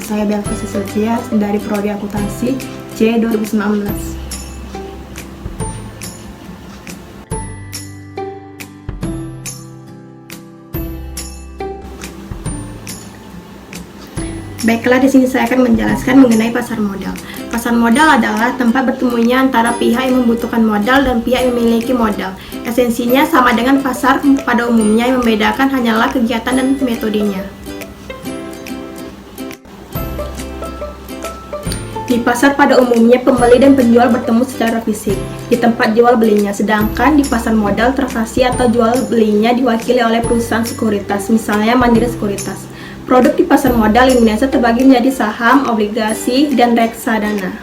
saya Belva Sylvia dari Prodi Akuntansi C 2019. Baiklah, di sini saya akan menjelaskan mengenai pasar modal. Pasar modal adalah tempat bertemunya antara pihak yang membutuhkan modal dan pihak yang memiliki modal. Esensinya sama dengan pasar pada umumnya, yang membedakan hanyalah kegiatan dan metodenya. Di pasar pada umumnya, pembeli dan penjual bertemu secara fisik di tempat jual belinya, sedangkan di pasar modal transaksi atau jual belinya diwakili oleh perusahaan sekuritas, misalnya Mandiri Sekuritas. Produk di pasar modal Indonesia terbagi menjadi saham, obligasi, dan reksadana.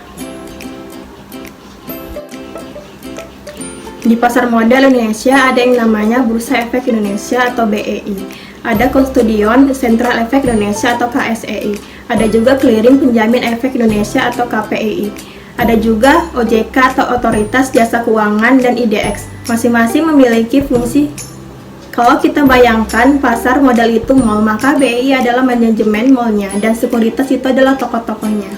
Di pasar modal Indonesia ada yang namanya Bursa Efek Indonesia atau BEI, ada Konstudion Sentral Efek Indonesia atau KSEI, ada juga Clearing Penjamin Efek Indonesia atau KPEI, ada juga OJK atau Otoritas Jasa Keuangan, dan IDX. Masing-masing memiliki fungsi. Kalau kita bayangkan pasar modal itu mall, maka BEI adalah manajemen mallnya dan sekuritas itu adalah toko-tokonya.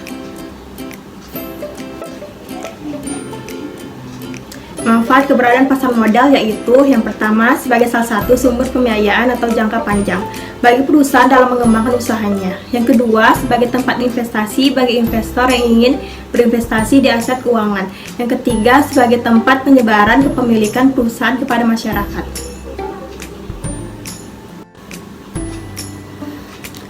Manfaat keberadaan pasar modal yaitu yang pertama, sebagai salah satu sumber pembiayaan atau jangka panjang bagi perusahaan dalam mengembangkan usahanya. Yang kedua, sebagai tempat investasi bagi investor yang ingin berinvestasi di aset keuangan. Yang ketiga, sebagai tempat penyebaran kepemilikan perusahaan kepada masyarakat.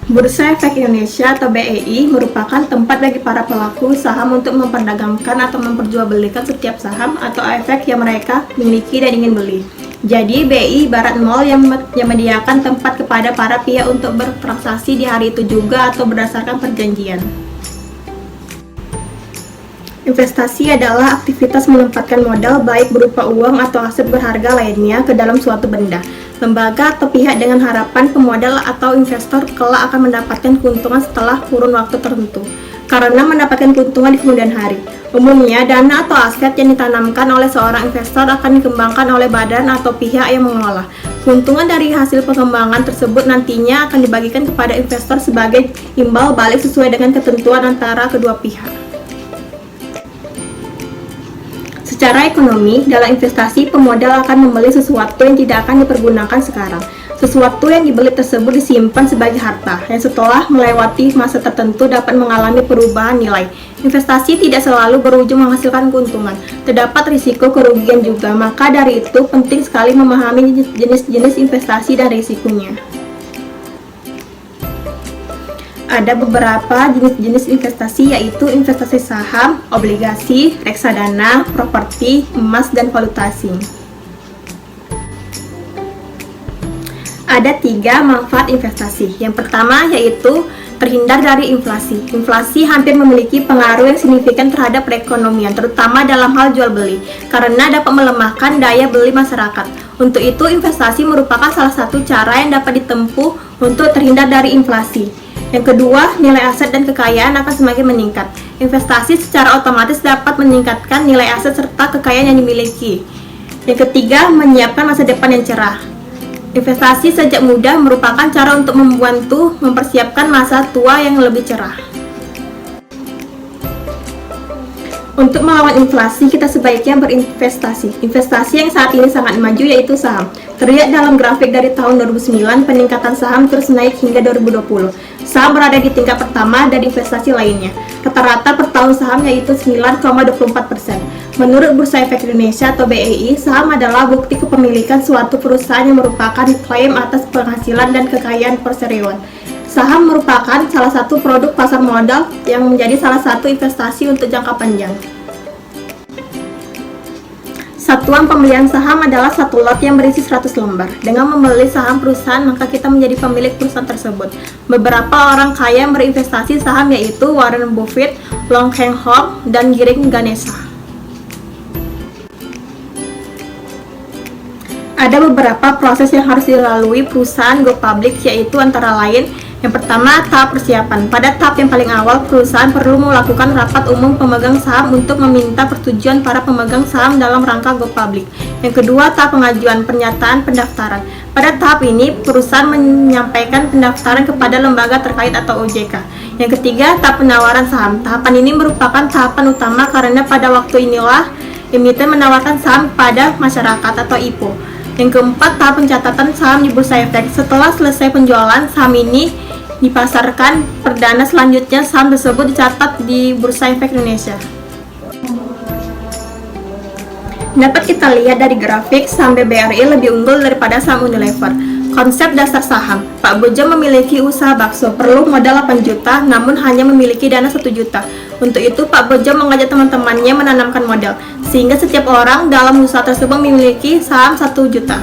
Bursa Efek Indonesia atau BEI merupakan tempat bagi para pelaku usaha untuk memperdagangkan atau memperjualbelikan setiap saham atau efek yang mereka miliki dan ingin beli. Jadi BEI ibarat mall yang menyediakan tempat kepada para pihak untuk bertransaksi di hari itu juga atau berdasarkan perjanjian. Investasi adalah aktivitas menempatkan modal baik berupa uang atau aset berharga lainnya ke dalam suatu benda, lembaga atau pihak dengan harapan pemodal atau investor kelak akan mendapatkan keuntungan setelah kurun waktu tertentu karena mendapatkan keuntungan di kemudian hari. Umumnya, dana atau aset yang ditanamkan oleh seorang investor akan dikembangkan oleh badan atau pihak yang mengelola. Keuntungan dari hasil pengembangan tersebut nantinya akan dibagikan kepada investor sebagai imbal balik sesuai dengan ketentuan antara kedua pihak. Secara ekonomi, dalam investasi, pemodal akan membeli sesuatu yang tidak akan dipergunakan sekarang. Sesuatu yang dibeli tersebut disimpan sebagai harta, yang setelah melewati masa tertentu dapat mengalami perubahan nilai. Investasi tidak selalu berujung menghasilkan keuntungan, terdapat risiko kerugian juga, maka dari itu penting sekali memahami jenis-jenis investasi dan risikonya. Ada beberapa jenis-jenis investasi yaitu investasi saham, obligasi, reksadana, properti, emas, dan valuta asing. Ada 3 manfaat investasi. Yang pertama yaitu terhindar dari inflasi. Inflasi hampir memiliki pengaruh yang signifikan terhadap perekonomian, terutama dalam hal jual beli, karena dapat melemahkan daya beli masyarakat. Untuk itu, investasi merupakan salah satu cara yang dapat ditempuh untuk terhindar dari inflasi. Yang kedua, nilai aset dan kekayaan akan semakin meningkat. Investasi secara otomatis dapat meningkatkan nilai aset serta kekayaan yang dimiliki. Yang ketiga, menyiapkan masa depan yang cerah. Investasi sejak muda merupakan cara untuk membantu mempersiapkan masa tua yang lebih cerah. Untuk melawan inflasi, kita sebaiknya berinvestasi. Investasi yang saat ini sangat maju yaitu saham. Terlihat dalam grafik dari tahun 2009, peningkatan saham terus naik hingga 2020. Saham berada di tingkat pertama dari investasi lainnya. Rata-rata per tahun saham yaitu 9,24%. Menurut Bursa Efek Indonesia atau BEI, saham adalah bukti kepemilikan suatu perusahaan yang merupakan klaim atas penghasilan dan kekayaan perseroan. Saham merupakan salah satu produk pasar modal yang menjadi salah satu investasi untuk jangka panjang. Satuan pembelian saham adalah satu lot yang berisi 100 lembar. Dengan membeli saham perusahaan, maka kita menjadi pemilik perusahaan tersebut. Beberapa orang kaya yang berinvestasi saham yaitu Warren Buffett, Long Heng Hong, dan Giring Ganesha. Ada beberapa proses yang harus dilalui perusahaan go public, yaitu antara lain: yang pertama, tahap persiapan. Pada tahap yang paling awal, perusahaan perlu melakukan rapat umum pemegang saham untuk meminta persetujuan para pemegang saham dalam rangka go public. Yang kedua, tahap pengajuan pernyataan pendaftaran. Pada tahap ini, perusahaan menyampaikan pendaftaran kepada lembaga terkait atau OJK. Yang ketiga, tahap penawaran saham. Tahapan ini merupakan tahapan utama karena pada waktu inilah emiten menawarkan saham pada masyarakat atau IPO. Yang keempat, tahap pencatatan saham di Bursa Efek. Setelah selesai penjualan, saham ini dipasarkan perdana. Selanjutnya, saham tersebut dicatat di Bursa Efek Indonesia. Dapat kita lihat dari grafik, saham BBRI lebih unggul daripada saham Unilever. Konsep dasar saham. Pak Bejo memiliki usaha bakso, perlu modal 8 juta, namun hanya memiliki dana 1 juta. Untuk itu, Pak Bejo mengajak teman-temannya menanamkan modal, sehingga setiap orang dalam usaha tersebut memiliki saham 1 juta.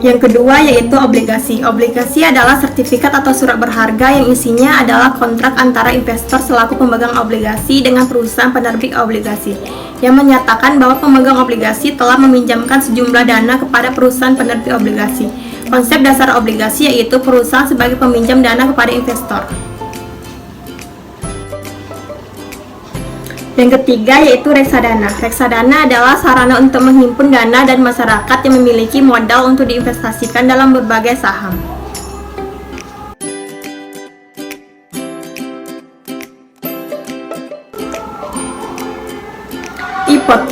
Yang kedua yaitu obligasi. Obligasi adalah sertifikat atau surat berharga yang isinya adalah kontrak antara investor selaku pemegang obligasi dengan perusahaan penerbit obligasi, yang menyatakan bahwa pemegang obligasi telah meminjamkan sejumlah dana kepada perusahaan penerbit obligasi. Konsep dasar obligasi yaitu perusahaan sebagai peminjam dana kepada investor. Yang ketiga yaitu reksadana. Reksadana adalah sarana untuk menghimpun dana dan masyarakat yang memiliki modal untuk diinvestasikan dalam berbagai saham.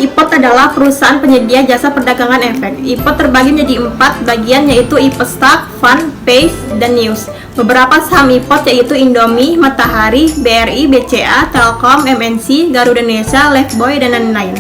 IPOT adalah perusahaan penyedia jasa perdagangan efek. IPOT terbagi menjadi 4 bagian yaitu IPOT Stock, Fund, Pace, dan News. Beberapa saham IPOT yaitu Indomie, Matahari, BRI, BCA, Telkom, MNC, Garuda Indonesia, Lifebuoy, dan lain-lain.